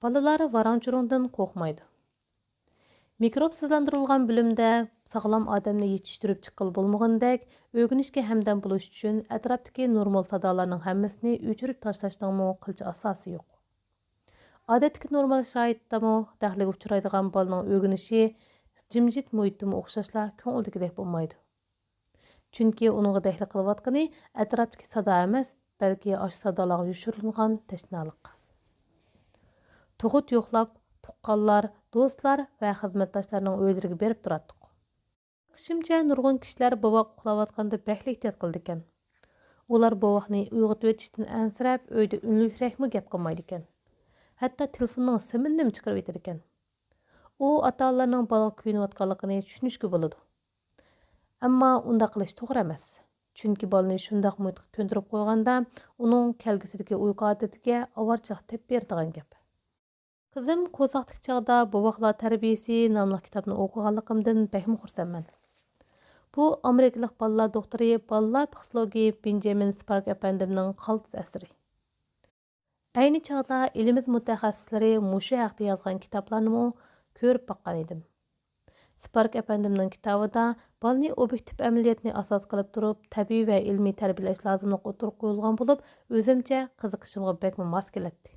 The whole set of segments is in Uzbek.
بالىلار ۋاراڭ-چۇرۇڭدىن قۇرۇقمايدۇ. Mikropsizlandırılğan bölümdə sağlam adamni yetiştirib çıqqılı bolmağandək, öyrənişkə həmdəm buluş üçün ətrafdakı normal sadalarının həmməsini öçürüb taşlaşdığımı qılca asası yox. Adətdəki normal şəraitdəmü dəxliyə uçuraydıgan balının öyrənişi cimcit mühitdəmü oxşaşla köngüldəkidək bolmaydı. Çünki onunğa dəxli qılıbatqını ətrafdakı sada emas, bəlkə aş sadalarga yuşurulğan təşnalıq. Toğut yoxlab, tuqqanlar, dostlar və xizmətdaşlarının öyleriga berib turatdıq. Qışımca nurgun kişilər bovaq uxlavatqanda bəkli ehtiyat qıldı ekan. Ular bovaqni uyg'otib etishdən ənsirəb, öydə ünlükrəkmi gəp qılmaydı ekan. Hətta telefonның simini çıxırıb etir ekan. O, ata-onalarning balaga kuyunayotganligini tushunishga bo'ladi. Ammo unda qilish to'g'ri emas. Chunki balani shundoq muhitga ko'ndirib qo'yganda, uning kelgusidagi uyqu odatiga avorchiq tep beradigan gap. Qizim qo'saqdagi chog'da bovaqlar tarbiyasi nomli kitobni o'qiganligimdan bakmi xursandman. Bu amerikalik bolalar doktori, bolalar psixologi Benjamin Spark apandimning qaltis asari. Ayni chog'da elimiz mutaxassislari mushu haqda yozgan kitoblarni ko'rib baqqan edim. Spark apandimning kitobida balani obyektiv amaliyotni asos qilib turib, tabiiy va ilmiy tarbiyalash lozimligi o'tirib qo'yilgan bo'lib, o'zimcha qiziqishimga bakmi mos keladi.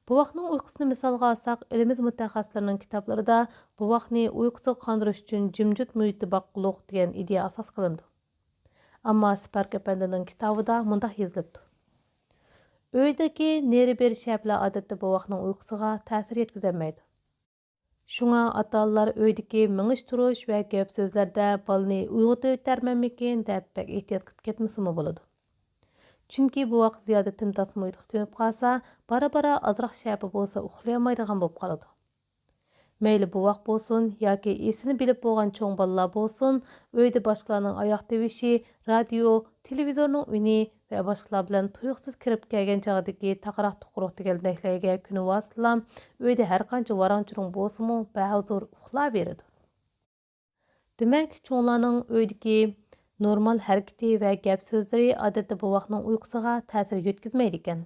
Buvaqning uyqusini misolga olsak, elimiz mutaxassislarining kitoblarida buvaqni uyqusiga qondirish uchun jimjit muhitda boqquluq degan ideya asos qilindi. Ammo Spark apandining kitobida mundaq yozilibdi. Uydagi neri berish shaplar odatda buvaqning uyqusiga ta'sir yetkazolmaydi. Shunga ota-onalar uydagi mingish turish va gap so'zlarda balani uyg'otib o'tarmanmikin deb bak ehtiyot qilib ketmasimi bo'ladi. Chunki bu vaqt ziyoda timtas muhitga ko'nib qolsa, bara-bara azroq shapi bo'lsa uxlayolmaydigan bo'lib qoladi. Mayli bu vaqt bo'lsin yoki esini bilib bo'lgan cho'ng bolalar bo'lsin, uyda boshqalarning oyoq tevishi, radio, televizorning uni va boshqalar bilan tuyuqsiz kirib kelgan chog'dagi taqroq-tuqroq deganlarga kuni vositalam uyda har qancha ۋاراڭ-چۇرۇڭ bo'lsa-mu bahuzur uxlayveradi. Demak, cho'nglarning uydagi normal harakati va gap so'zlari odatda buvaqning uyqusiga ta'sir yetkazmaydi ekan.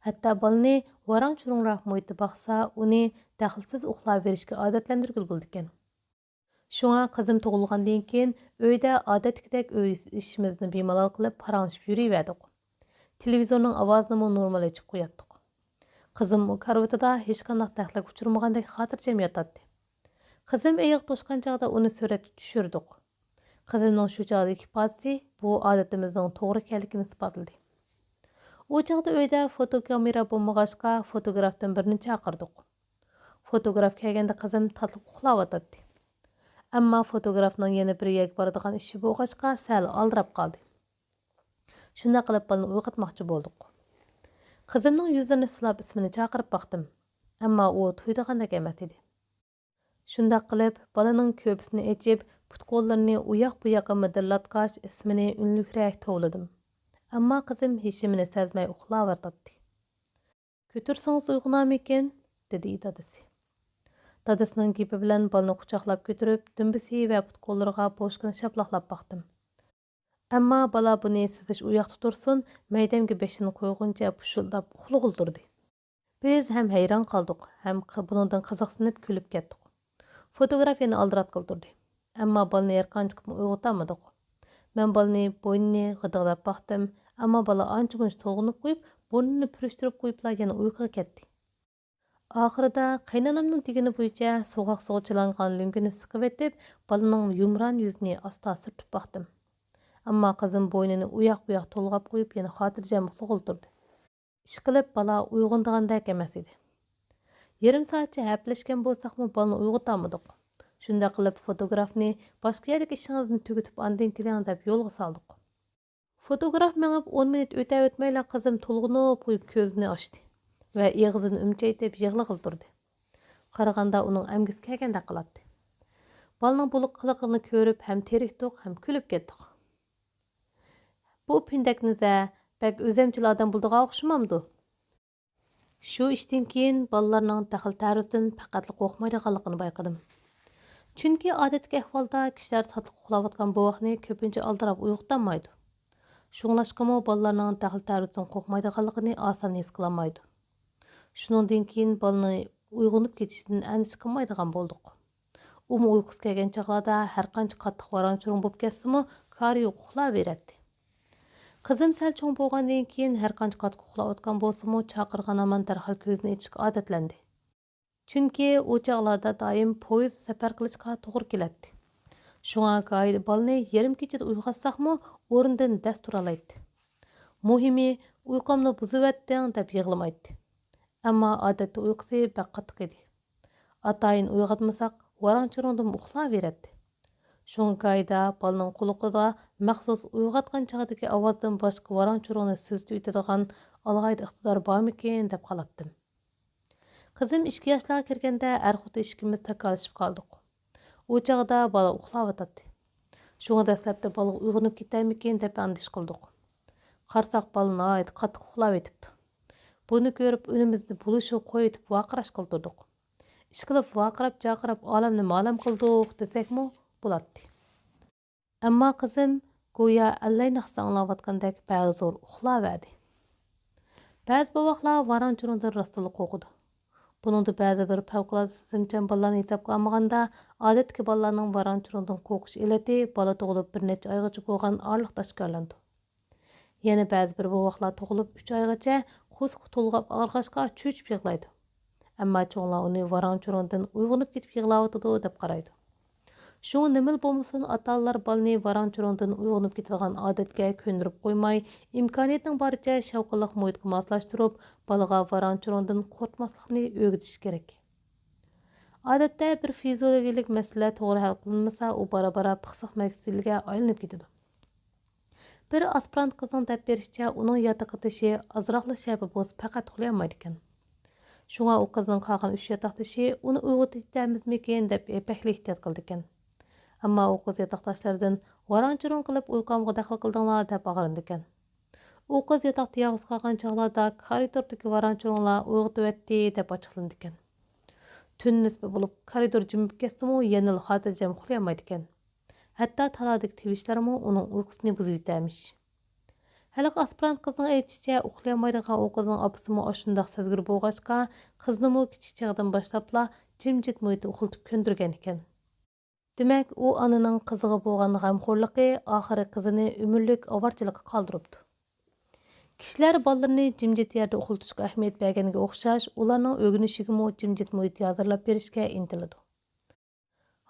Hatto balani ۋاراڭ-چۇرۇڭroq muhitda boqsa, uni daxlsiz uxlayverishga odatlantirgul bo'ldi ekan. Shunga qizim tug'ilgandan keyin uyda odatdagidek ishimizni bemalol qilib paranglashib yurayverdik. Televizorning ovozini normal ochib qo'yatdik. Qizim karvatida hech qanday daxliga uchirmagandek xotirjam yotadi. Qizim oyoq to'shgan chog'da uni suratga tushirdik. Qizimning shu chog'dagi ifodasi bu odatimizning to'g'ri ekanligini isbotladi. U chog'da uyda fotokamera bo'lmag'achqa fotografdan birini chaqirdik. Fotograf kelganda qizim tatlib uxlayotdi. Ammo fotografning yana bir yak boradigan ishi bo'lg'achqa sal aldirab qoldi. Shunda qilib balani uyg'otmoqchi bo'ldik. Qizimning yuzini silab ismini chaqirib baqdim. Ammo u tuydigandek emas edi. Shunda qilib balaning ko'pisini echib, put-qo'llarini u yoqqa midirlatgach ismini unlikroq tovladim. Ammo qizim hechimini sezmay uxlayotdi. "Ko'tirsangiz uyg'onamikin?" dedi dadasi. Dadasining gapi bilan balani quchoqlab ko'tirib, dumbisi va put-qo'llariga bo'shqini shaplaqlab baqdim. Ammo bala buni sizish u yoqda tursin, maydamga beshini qo'yguncha pushuldab uxlag'ul turdi. Biz ham hayron qoldik, ham bundan qiziqsinib kulib ketdik. Fotografiyani aldiratqil turdi. Ammo balani erqanchiq uyg'otamadik. Men balani bo'ynini g'idiqlab baqdim, ammo bala ancha-muncha to'lg'inib qo'yib, burnini purishtirib qo'yiblar yana uyquga ketdi. Oxirida qaynonamning degani bo'yicha so'g'aq chilangan lungini siqib etib, balaning yumron yuzini asta surtib baqdim. Ammo qizim bo'ynini u yoq to'lg'ab qo'yib, yana xotirjam uxlag'ul turdi. Ish qilib bala uyg'ondigandek emas edi. Yarim soatcha haplashgan bo'lsaqmi, balani uyg'otamadik. Shunda qilib fotografni boshqa yerdagi ishingizni tugatib andin keling deb yo'lga soldik. Fotograf mengib 10 minut o'tmayla qizim to'lg'inib qo'yib ko'zini ochdi va og'zini umchaytib yig'lag'il turdi. Qaraganda uning amgisi kelgandek qiladi. Balaning buliq qiliqini ko'rib ham terikdik, ham kulib ketdik. Bu pindakniza bak o'zemchil odam bo'ldigan o'xshamamdi. Shu ishdan keyin bolalarning daxl taruzdan faqatli qo'rqmaydiganligini bayqadim. Chunki odatdagi ahvolda kishilar tatliq uxlayotgan buvaqni ko'pincha aldirab uyg'otolmaydi. Shunglashqami bolalarning daxl taruzdan qo'rqmaydiganligini oson his qilolmaydi. Shuningdan keyin balani uyg'onib ketishidan andish qilmaydigan bo'ldik. Uyqusi kelgan chog'larda har qancha qattiq varang-churung bo'lib ketsimi, kari yo'q, uxlayveradi. Qizim sal cho'ng bo'lgandan keyin har qancha qattiq uxlayotgan bo'lsa-mu, chaqirgan hamon darhol ko'zini ochishga odatlandi. Chunki u chog'larda doim poyezd safar qilishga to'g'ri keladi. Shunga qoida balani yarim kechada uyg'otsaqmi, o'rnidan dast tura oladi. Muhimi, uyqumni buzivatding deb yig'lamaydi. Ammo odatda uyqusi baq qattiq edi. Atayin uyg'otmasak, ۋاراڭ-چۇرۇڭدىن ئۇخلاۋېرەتتى. شۇڭا قايدا بالىنىڭ قۇلىقىدا مەخسۇس ئويغاتقان چاغدىكى ئاۋازدىن باشقا ۋاراڭ-چۇرۇڭنى سۆزلىتىپ ئېتىدىغان ئالاھىدە ئىقتىدار بارمىكىن دەپ قالاتتىم. قىزىم 2 ياشلارغا كىرگەندە ئەر-خوتۇن ئىككىمىز تاكالىشىپ قالدۇق. ئۇ چاغدا بالا ئۇخلاۋاتاتتى. شۇڭا دەسلەپتە بالىغا ئويغىنىپ كېتەرمىكىن دەپ ئەندىشە قىلدۇق. قارىساق بالا ناھايىتى قاتتىق ئۇخلاۋېتىپتۇ. بۇنى كۆرۈپ ئۈنىمىزنى بۇلۇشۇپ قويۇۋېتىپ ۋارقىراش قىلدۇردۇق. İş qilib vaqirab-jaqirab olamni ma'lum qildik desakmi bo'ladi. Ammo qizim go'yo allayni anglayotgandek ba'zi zo'r uxlaverdi. Ba'zi bovoqlar varang-churungdan rostlik o'qidi. Buningda ba'zi bir favqulodda sezimchan bolalarni hisobga olmaganda, odatdagi bolalarning varang-churungdan qo'rqish ilati bola tug'ilib bir necha oygacha bo'lgan orliq oshkorlandi. Yana ba'zi bir bovoqlar tug'ilib 3 oygacha qo'sqi to'lg'ab og'irg'ashqa cho'chib yig'laydi. Ammo cho'nglar uni varang-churungdan uyg'onib ketib yig'layotidi deb qaraydi. Шуңа nimil bo'lmasin ota-onalar balani varang-churungdan uyg'onib ketadigan odatga ko'ndirib qo'ymay, imkoniyatning boricha shavqinliq muhitga moslashtirib, balaga varang-churungdan qo'rqmaslikni o'rgatish kerak. Odatda bir fiziologik masala to'g'ri hal qilinmasa, u bara-bara piqsiq masalaga aylanib ketadi. Bir aspirant qizning deb berishicha, uning yotoqqa tishi azroqli shabi bo'lsa faqat uxlayolmaydi ekan. Shunga u qizning qolgan 3 yotoq tishi uni uyg'otishimizmikin deb epakli ehtiyot qildi ekan. Ammo u qiz yotoqdoshlaridan varang-churung qilib uyqumga daxl qildinglar deb og'rindi ekan. U qiz yotoqda yolg'iz qolgan chog'larda koridordagi varang-churunglar uyg'otibdi deb ochiqlandi ekan. Tun nisbi bo'lib koridor jimib ketsa-mu, yana xotirjam uxlayolmaydi ekan. Hatto taladagi tivishlarmi uning uyqusini buzib yutarmish. Haliq aspirant qizning aytishicha, uxlayolmaydigan u qizning opasimi shundoq sezgir bo'lg'achqa, qiznimi kichik chog'dan boshlabla jimjit muhitda uxlatib ko'ndirgan ekan. Demak, u onaning qiziga bo'lgan g'amxo'rligi oxiri qizini umrlik ovarchilikqa qoldiribdi. Kishilar bolalarini jimjit yerda uxlatishga ahamiyat berganga o'xshash, ularning o'rganishigami jimjit muhit hozirlab berishga intiladi.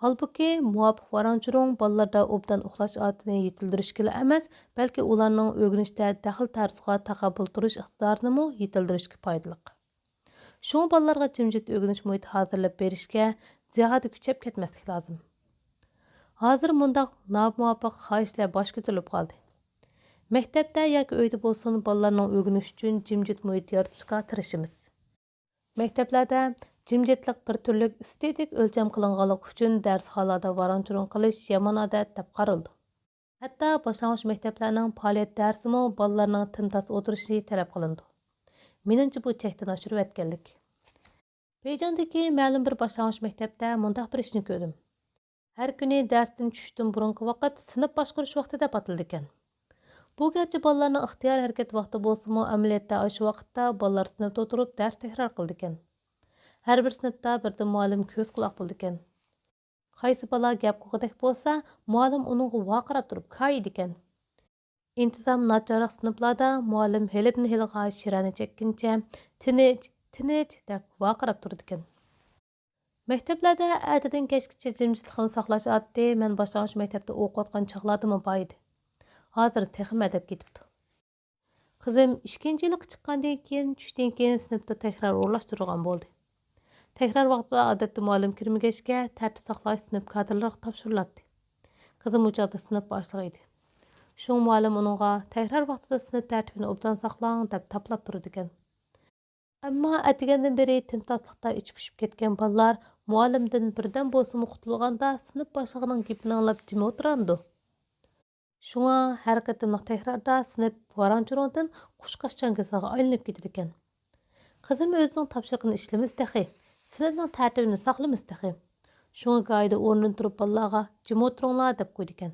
Halbuki, muvofiq varang-churung bolalarda obdan uxlash odatini yetildirishga emas, balki ularning o'rganishda daxl tarzga taqobil turish iqtidorini yetildirishga foydali. Shunga bolalarga jimjit o'rganish muhiti hozirlab berishga ziyoda kuchab ketmaslik lozim. Hozir mundaq nomuvofiq xohishlar bosh ko'tarilib qoldi. Maktabda yoki uyda bo'lsin bolalarning o'rganish uchun jimjit muhit yaratishga tirishimiz. Maktablarda jimjitlik bir turlik estetik o'lcham qilinganligi uchun darsxonalarda varang-churung qilish yomon odat deb qaraldi. Hatto boshlang'ich maktablarning faoliyat darsimi bolalarning timtos o'tirishi talab qilindi. Meningcha bu chekdan oshirib o'tganlik. Bejondagi ma'lum bir boshlang'ich maktabda mundaq bir ishni ko'rdim. Har kuni darsdan tushishdan burungi vaqt sinf boshqarish vaqti deb ataldi ekan. Bu garchi bolalarning ixtiyor harakat vaqti bo'lsa-mu, amaliyotda shu vaqtda bolalar sinfda o'tirib dars takror qildi ekan. Har bir sinfda birdan muallim ko'z quloq bo'ldi ekan. Qaysi bola gap qilgudek bo'lsa, muallim uningga vaqirab turib qaydi ekan. Intizom nacharroq sinflarda muallim helidan heliga shirani chekkincha tinch deb vaqirab turdi ekan. Maktablarda ertadan kechgacha jimjitlikni saqlash odati men boshlang'ich maktabda o'qiyotgan chog'lardami bor edi. Hozir texim adab ketibdi. Qizim 2-yilga chiqqandan keyin tushdan keyin sinfda takror o'rlashtirgan bo'ldi. Takror vaqtida odatda muallim kirmagachga tartib saqlash sinf kadrlariga topshiriladi. Qizim u chog'da sinf boshlig'i edi. Shu muallim uningga takror vaqtida sinf tartibini obdan saqlang deb taplab turdi ekan. Ammo atigandan beri timtoslikda ichib ketgan bolalar muallimdan birdan bo'lsa qutulganda sinf boshlig'ining gapini anglab jim o'tirandi. Shunga har qatimliq takrorda sinf varang-churungdan qushqachangisiga aylanib ketdi ekan. Qizim o'zining topshiriqini ishlamas taxi, sinfning tartibini saqlamas taxi. Shunga qoida o'rnidan turib bolalarga jim o'tiringlar deb qo'ydi ekan.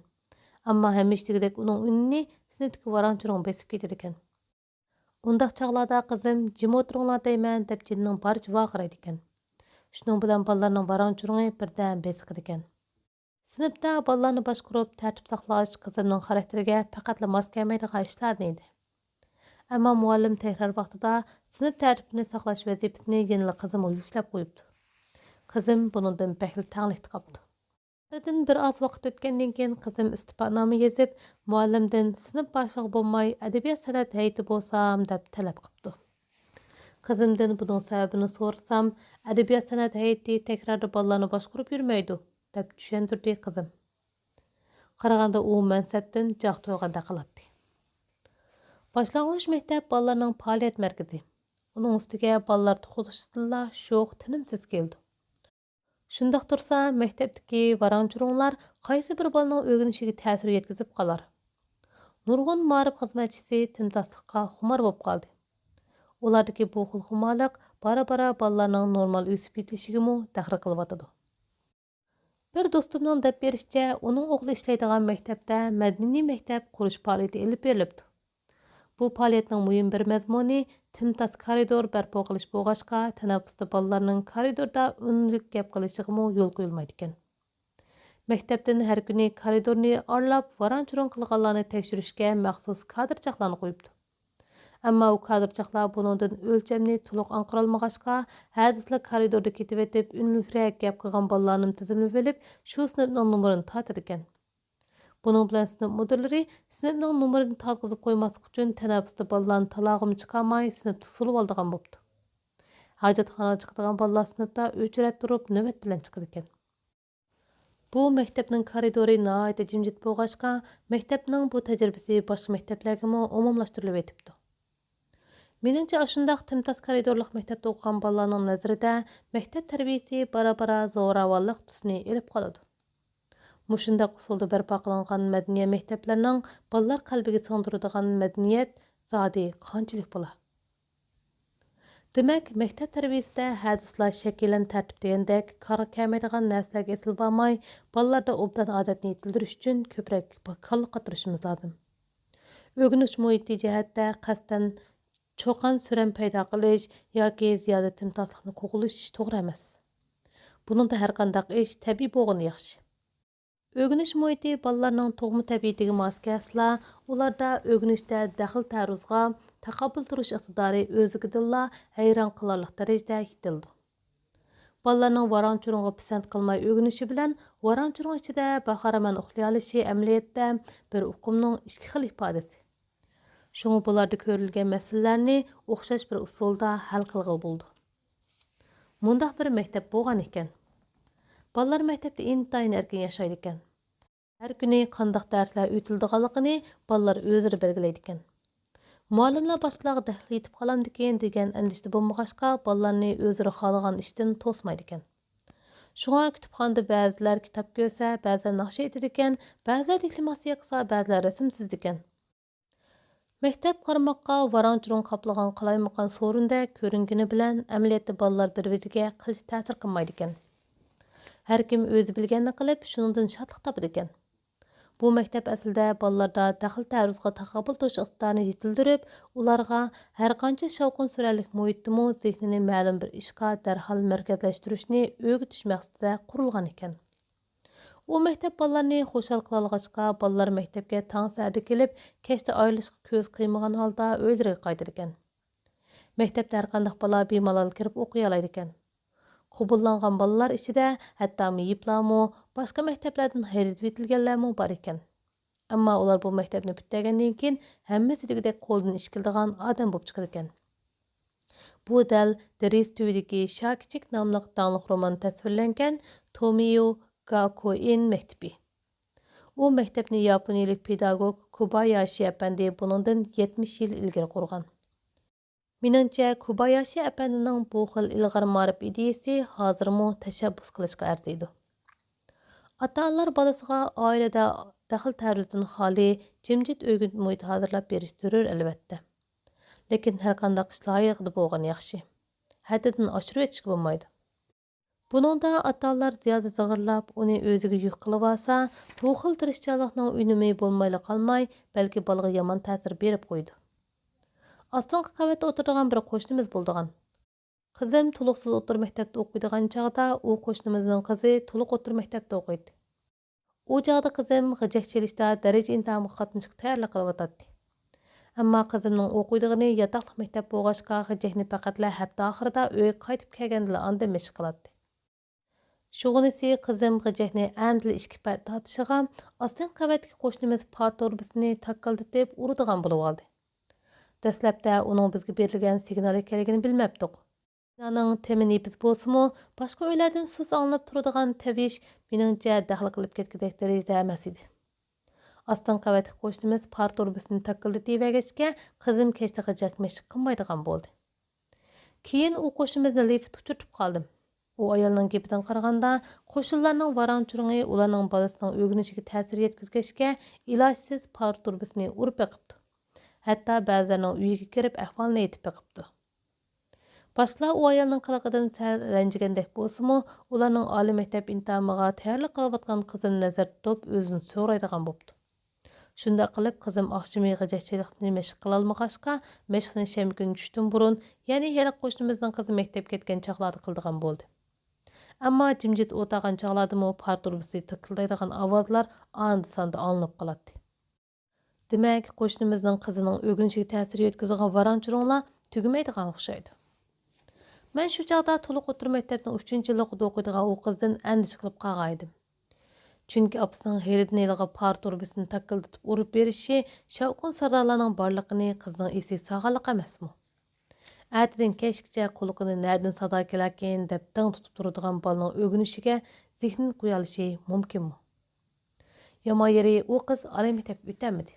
Ammo hamishdagidek uning unini sinfdagi varang-churung besib ketdi ekan. Undaq çağlarda qızım jim o'tiringlar deyman deb jinning barcha vaqiraydi ekan. Shuning bilan bolalarning ۋاراڭ-چۇرۇڭى birdan besiqidi ekan. Sinfda bolalarni boshqarib tartib saqlash qizimning xarakteriga faqatla mos kelmaydigan ishlardan edi. Ammo muallim takrar vaqtida sinf tartibini saqlash vazifasini yana qizimga yuklab qo'yibdi. Qizim buningdan bakli tanglikdi qopdi. Aradan bir oz vaqt o'tgandan keyin qizim istiqbolnoma yozib, muallimdan sinf boshlig'i bo'lmay adabiyot san'at hay'ati bo'lsam deb talab qilibdi. Qizimdan buning sababini so'rasam, adabiyot san'at hay'ati takrorda bolalarni boshqarib yurmaydi deb tushuntirdi qizim. Qaraganda u mansabdan joq to'yganda qiladi. Boshlang'ich maktab bolalarning faoliyat markazi. Uning ustiga bolalar tug'ilishidala sho'x tinimsiz keldi. Shundaq tursa, maktabdagi ۋاراڭ-چۇرۇڭلار qaysi bir bolaning o'rganishiga ta'sir yetkazib qolar. Nurg'un ma'rif xizmatchisi timtasliqqa xumor bo'lib qoldi. Ulardagi bu xil xumorlik bara-bara bolalarning normal o'sib yetishiga daxl qilyotidi. Bir do'stimning deb berishicha, uning o'g'li ishlaydigan maktabda madaniy maktab qurish faoliyati olib berilibdi. Bu faoliyatning muhim bir mazmuni timtas koridor barpo qilish bo'lg'achqa, tanaffusda bolalarning koridorda unlik gap qilishiga yo'l qo'yilmaydi ekan. Maktabdan har kuni koridorni orlab, ۋاراڭ-چۇرۇڭ qilganlarni tekshirishga maxsus kadrchaqlarni qo'yibdi. Ammo u kadrchaqlar buningdan o'lchamni to'liq anqirolmag'achqa, hadislar koridorda ketib etib, unlikroq gap qilgan bolalarni tizimlab olib, shu sinfning nomerini tortadi ekan. Bunun bilan sinf müdürleri sinfning nomerini tatqizib qo'ymaslik uchun tanaffusda bolalarni talog'im chiqarmay sinfda sulib oldigan bo'pti. Hojatxonaga chiqadigan bolalar sinfda o'chirat turib navbat bilan chiqadi ekan. Bu maktabning koridori nihoyatda jimjit bo'lg'achqa, maktabning bu tajribasi boshqa maktablarga umumlashtirilib etibdi. Meningcha shundoq timtas koridorlik maktabda o'qigan bolalarning nazarida maktab tarbiyasi bara-bara zo'ravonlik tusini olib qoladi. Mushundaq usulda barpo qilingan madaniyat maktablarining bolalar qalbiga singdiradigan madaniyat zodi qanchalik bo'la. Demak, maktab tarbiyasida hadislar shakllan tartib degandek qora kelmaydigan narsalarga esil bo'lmay, bolalarda obdan odatni yetildirish uchun ko'proq kalla qatirishimiz lozim. O'rganish muhiti jihatda qasddan cho'qan suram paydo qilish yoki ziyoda timtasliqni qo'g'ilish to'g'ri emas. Buningda har qanday ish tabiiy bo'lgani yaxshi. O'rganish muhiti bolalarning tug'ma tabiatiga mos kelsa, ularda o'rganishda daxl ta'ruzga taqobil turish iqtidori o'zigidilla hayron qilarlik darajada yetildi. Bolalarning ۋاراڭ-چۇرۇڭغا pisand qilmay o'rganishi bilan ۋاراڭ-چۇرۇڭ ichida baharaman uxlay olishi amaliyotda bir uqumning ikki xil ifodasi. Shunga bularda ko'rilgan masalalarni o'xshash bir usulda hal qilg'ili bo'ldi. Mundaq bir maktab bo'lgan ekan. Bolalar maktabda intayin erkin yashaydi ekan. Har kuni qanday darslar o'tildiganligini bolalar o'zlari belgilaydi ekan. Muallimlar boshqalarga daxl yetib qolamdikan degan andishda bo'lmag'achqa, bolalarni o'zlari xohlagan ishdan to'smaydi ekan. Shunga kutubxonada ba'zilar kitob ko'rsa, ba'zilar naqsha aytadi ekan, ba'zilar deklamatsiya qilsa, ba'zilar rasm chizdi ekan. Maktab qarmoqqa ۋاراڭ-چۇرۇڭ qoplagan qalaymaqan so'rinda ko'ringani bilan amaliyotda bolalar bir-biriga qilish ta'sir qilmaydi ekan. Har kim o'zi bilganini qilib, shuningdan shodlik topadi ekan. Bu maktab aslida bolalarda daxl ta'ruzga taqobil turish iqtidorini yetildirib, ularga har qancha shovqin surarlik muhitdimi zehnini ma'lum bir ishga darhol markazlashtirishni o'rgatish maqsadida qurilgan ekan. U maktab bolalarni xushal qila olg'achqa, bolalar maktabga tong saatda kelib, kechda ayrılishga ko'z qiymagan holda o'zlariga qaytar ekan. Maktabda har qanday bola bemalol kirib o'qiy oladi ekan. Qubullangan bolalar ichida hatto meyiblarmi, boshqa maktablardan hayrat etilganlarmi bor ekan. Ammo ular bu maktabni bitirgandan keyin hammasi degidek qo'ldan ish keladigan odam bo'lib chiqadi ekan. Bu dal Deris tuvdagi Kichik nomli dangliq roman tasvirlangan Tomio Gakuin maktabi. U maktabni yaponiyalik pedagog Kobayashi apandi buningdan 70 yil ilgari qurgan. Meningcha Kobayashi apandining bu xil ilg'or ma'rif ideyasi hozirmi tashabbus qilishga arziydi. Ota-onalar bolasiga oilada daxl ta'ruzdan xoli, jimjit o'rgin muhit hozirlab berish zarur albatta. Lekin har qanday ish loyiqida bo'lgan yaxshi. Haddidan oshirib etishga bo'lmaydi. Buningda ota-onalar ziyoda zag'irlab, uni o'ziga yuk qilib olsa, bu xil tirishchanlikning unumi bo'lmayli qolmay, balki bolaga yomon ta'sir berib qo'ydi. Astonqi qavatda o'tiradigan bir qo'shnimiz bo'ldigan. Qizim to'liqsiz o'rta maktabda o'qiydigan chog'da u qo'shnimizning qizi to'liq o'rta maktabda o'qiydi. U chog'da qizim g'ijak chelishda daraja imtihoniga qatnashishga tayyorlik qilyotdi. Ammo qizimning o'qiydigani yotoqli maktab bo'lg'achqa g'ijakni faqatla hafta oxirida uyga qaytib kelganda andin mashq qiladi. Shug'unisi qizim g'ijakni amdili 2 payt tortishiga ostin qavatdagi qo'shnimiz partorbisini takkaldatib uradigan bo'lib oldi. Dastlabda uning bizga berilgan signal ekanligini bilmabdik. Binoning temini biz bo'lsa-mu, boshqa uylardan so'z anglab turadigan tavish meningcha daxl qilib ketgandek darajada emas edi. Ostin qavatdagi qo'shnimiz partorbisini takkaldatib bergachga qizim kechda g'ijak mashq qilmaydigan bo'ldi. Keyin u qo'shnimizni lift uchirtib qoldim. U ayolning gapidan qaraganda, qo'shnilarning ۋاراڭ-چۇرۇڭى ularning bolasining o'rganishiga ta'sir yetkazgachga ilojsiz partorbisini urib yiqibdi. Hatto ba'zilarining uyiga kirib ahvolni aytib yiqibdi. Boshqalar u ayolning qiliqidan sal ranjigandek bo'lsa-mu, ularning oliy maktab imtihoniga tayyorlik qilayotgan qizini nazarda tutib o'zini so'raydigan bo'ldi. Shunda qilib qizim oqshimi g'ijak mashq qila olmag'achqa, mashqni shanba kuni tushdan burun, ya'ni hali qo'shnimizning qizi maktabga ketgan chog'larda qildigan bo'ldi. Ammo jimjit o'tirgan chog'lardami partorbisi tiqildaydigan ovozlar andi-sanda olinib qoladi. Demak, qo'shnimizning qizining o'rganishiga ta'sir yetkazgan ۋاراڭ-چۇرۇڭlar tugamaydigan o'xshaydi. Men shu chog'da to'liq o'rta maktabning 3-yilligida o'qiydigan u qizdan andish qilib qolgan edim. Chunki opasining heridan yilg'a partorbisini takkaldatib urib berishi shavqin sadolarning borligini qizning esiga solganlik emasmi? Әтіден кешкіше құлықыны нәдін сада келәкен деп тың тұтып тұрдыған балының өгінішіге зихнін қоялышы мүмкін му? Яма ері о қыз али мектеп өтәмеді.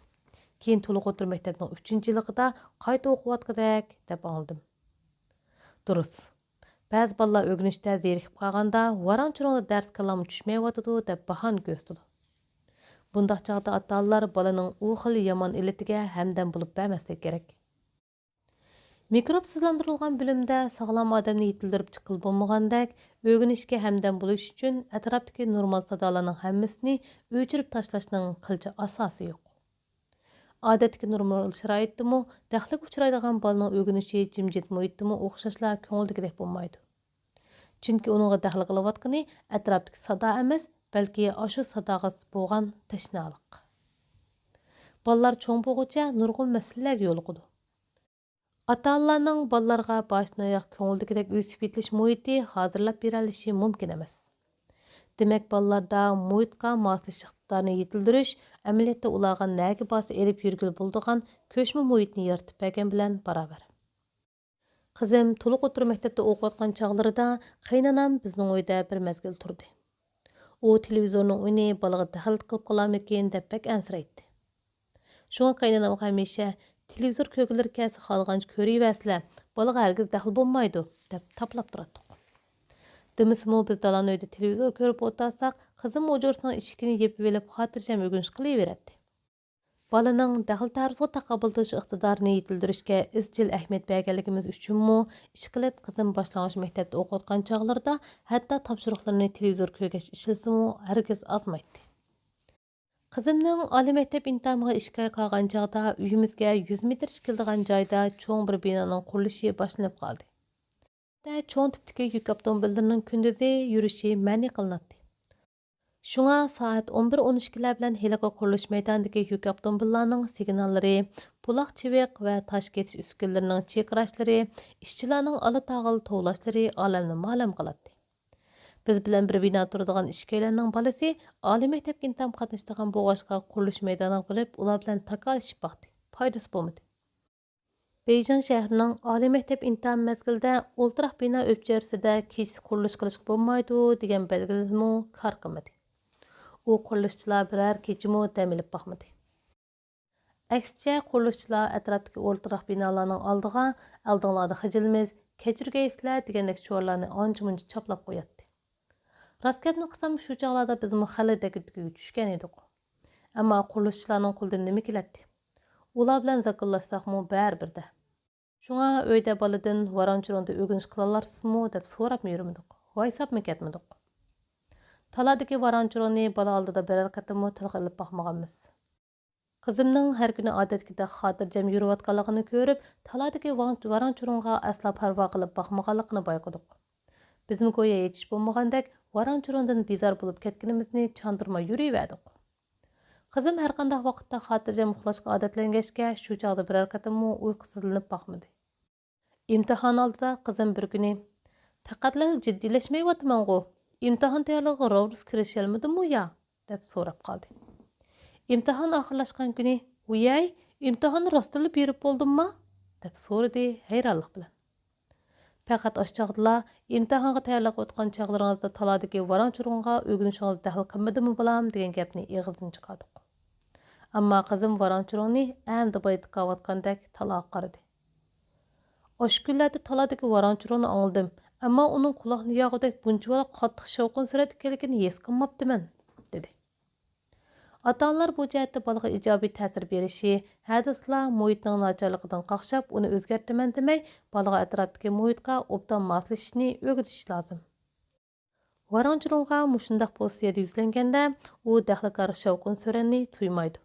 Кейін толық отыр мектептің 3-yıllıqda қайта оқуатқыдәк деп аңылдым. Дұрыс. Бәз балlar өгінішті зерікіп қағанда ۋاراڭ-چۇرۇڭدا дәрс каламы түшмей ватыды деп бахан көстіді. Бұндақ чағда ата-аналар баланың о xil яман илетіге həmdən болып бәмәслік керек. Mikropsizlandırılgan bölümde sağlam adamını yetildirip çıkıl bulmağandak, öğünüşke hemden buluş üçün ətrafdaki normal sadalarının həmmesini öçürüp taşlaşının qılca asası yok. Adetdeki normal şirayetdi mu, dəxlik uçuraydıgan balının öğünüşü cimcit muhitdi mu oxşaşla köngüldikidek bulmaydı. Çünki onunla dəxlik qılıvatqını ətrafdaki sada emas, bəlkə aşı sadağız boğan təşnalıq. Ballar çoğun boğuca nurgul məsələlərə yoluqudu. Ata-aналарның балаларға başına ayaq көңілдікідек өсіп етіліш мұйты hazırlap беріліші мүмкін емес. Демек, балаларда мұйтқа маслыш иқтидарыны етілдіріш, әмелетті ұлаға нәгі басы еліп жүргіл болдыған көшмі мұйтыны yaratып бәген білән барабар. Қызым толық отыру мектепте оқуатқан чағларыда қайнанам біздің ойда бір мәзгіл тұрды. О телевизорның ойны балаға дәхіл қылып қаламекен деп бәк әнсірейді. Шуңа қайнанам қамеша televizor kögülür kəsi xalğanç körüyəslə, balığa hərgiz dəxil bulmaydı, dep taplap duratdıq. Demisimi biz dalan öydə televizor körüp otasaq, qızım ocursang işikini yepib elib xatırcam ögünüş qılıveretdi. Balının dəxil tarzığı taqabıldışı iqtidarını yetildirişkə izcil əhmiyet bəgəligimiz üçünmü, iş qilib qızım başlanğıç məktəbdə oxutqan çağlarda hətta tapşırıqlarını televizor kögəş işilsimi hərgiz azmaydı. Qızımның ali məktəb imtihaniga ishga qolgan chog'da uyimizga 100 metr tikildigan joyda cho'ng bir binoning qurilishi boshlanib qoldi. Cho'ng tipdagi yuk avtomobillarining kunduzi yurishi ma'ni qilinadi. Shunga soat 11:12 bilan heliga qurilish maydonidagi yuk avtomobillarining signallari, buloq chiviq va tosh ketish uskunalarining chekirashlari, ishchilarning ala-tag'il tovlashlari olamni ma'lum qiladi. Biz bilan bir bino turadigan ishchilarning balasi oliy maktabga imtihon qatnashadigan bo'g'ashqa qurilish maydoniga bilib, ular bilan takalishib baqdi. Foydasi bo'lmadi. Beyjing shahrining oliy maktab imtihon mezgilida o'ltiraq bino o'pcharsida kech qurilish qilishga bo'lmaydi degan belgilanma kor qilmadi. U qurilishchilar biror kechimi dam olib boqmadi. Aksicha qurilishchilar atrofdagi o'ltiraq binolarning oldiga oldinglarda xijilmiz, kechirgaysizlar degandek cho'rlarni ancha-muncha choplab qo'yadi. Rost gapni qilsam, shu chog'larda biz mahalladagiga tushgan edik. Ammo qurilishchilarning qo'lidan nima keladi? Ular bilan zakollashsaqmi baribirda. Shunga uyda boladan ۋاراڭ-چۇرۇڭدا o'rganish qilallarsizmi deb so'rab yurmadik. Voysabmi ketmadik. Taladagi ۋاراڭ-چۇرۇڭni bola oldida biror qatimmi tilga ilib boqmaganmiz. Qizimning har kuni odatdagidek xotirjam yurayotganligini ko'rib, taladagi ۋاراڭ-چۇرۇڭغا asla parvo qilib boqmaganligini bayqadik. Bizmi go'yo hech ish bo'lmagandek ۋاراڭ-چۇرۇڭدىن bezor bo'lib ketganimizni chandırmay yurayverdik. Qizim har qanday vaqtda xotirjam uxlashga odatlangachga shu chog'da biror qatimmi uyqusizlanib boqmadi. İmtihon oldida qizim bir kuni faqatla jiddiylashmayapman-ku, imtihon tayyorlig'iga rovris kirisholmadimmi ya deb so'rab qoldi. İmtihon oxirlashgan kuni "Uyay, imtihonni rostila berib bo'ldimmi?" deb so'radi hayronlik bilan. Faqat oshchog'dila imtihonga tayyorlab o'tgan chog'laringizda taladagi ۋاراڭ-چۇرۇڭغا o'rganishingiz daxl qilmadimi bo'lam degan gapni ig'izdan chiqardik. Ammo qizim ۋاراڭ-چۇرۇڭni amdi baytqayotgandek talaga qaradi. Osh kunlarda taladagi ۋاراڭ-چۇرۇڭni angladim, ammo uning quloqni yog'idek bunchalik qattiq shovqin surat ekanligini his qilmabdiman, dedi. Ota-onalar bu jihatda bolaga ijobiy ta'sir berishi, hadisla muhitning nacharligidan qaqshab, uni o'zgartiraman demay, bolaga atrofdagi muhitga obdan moslashishni o'rgatish lozim. ۋاراڭ-چۇرۇڭغا mushundaq posiyada yuzlanganda, u daxlikor shovqin suranni tuymaydi.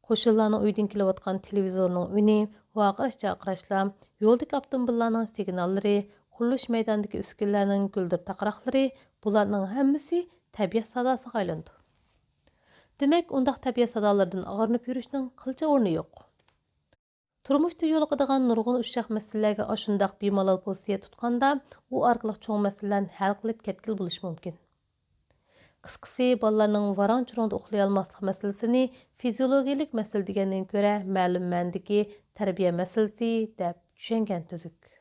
Qo'shnilarning uydan kelayotgan televizorning uni, vaqirash-chaqirashlar, yo'ldagi avtomobillarning signallari, qurilish maydonidagi uskunlarning guldir taqroqlari, bularning hammasi tabiat sadosiga aylandi. Demak, undaq tabiat sadolardan ag'rinib yurishning qilcha o'rni yo'q. Turmushda yo'liqadigan nurg'un ushshaq masalalarga ashundaq bemalol posiya tutganda, u orqali cho'ng masalalarni hal qilib ketgil bo'lishi mumkin. Qisqasi, bolalarning ۋاراڭ-چۇرۇڭدا uxlay olmaslik masalasini fiziologiyalik masala degandan ko'ra, ma'lum ma'nodagi tarbiya masalasi deb tushungan tuzuk.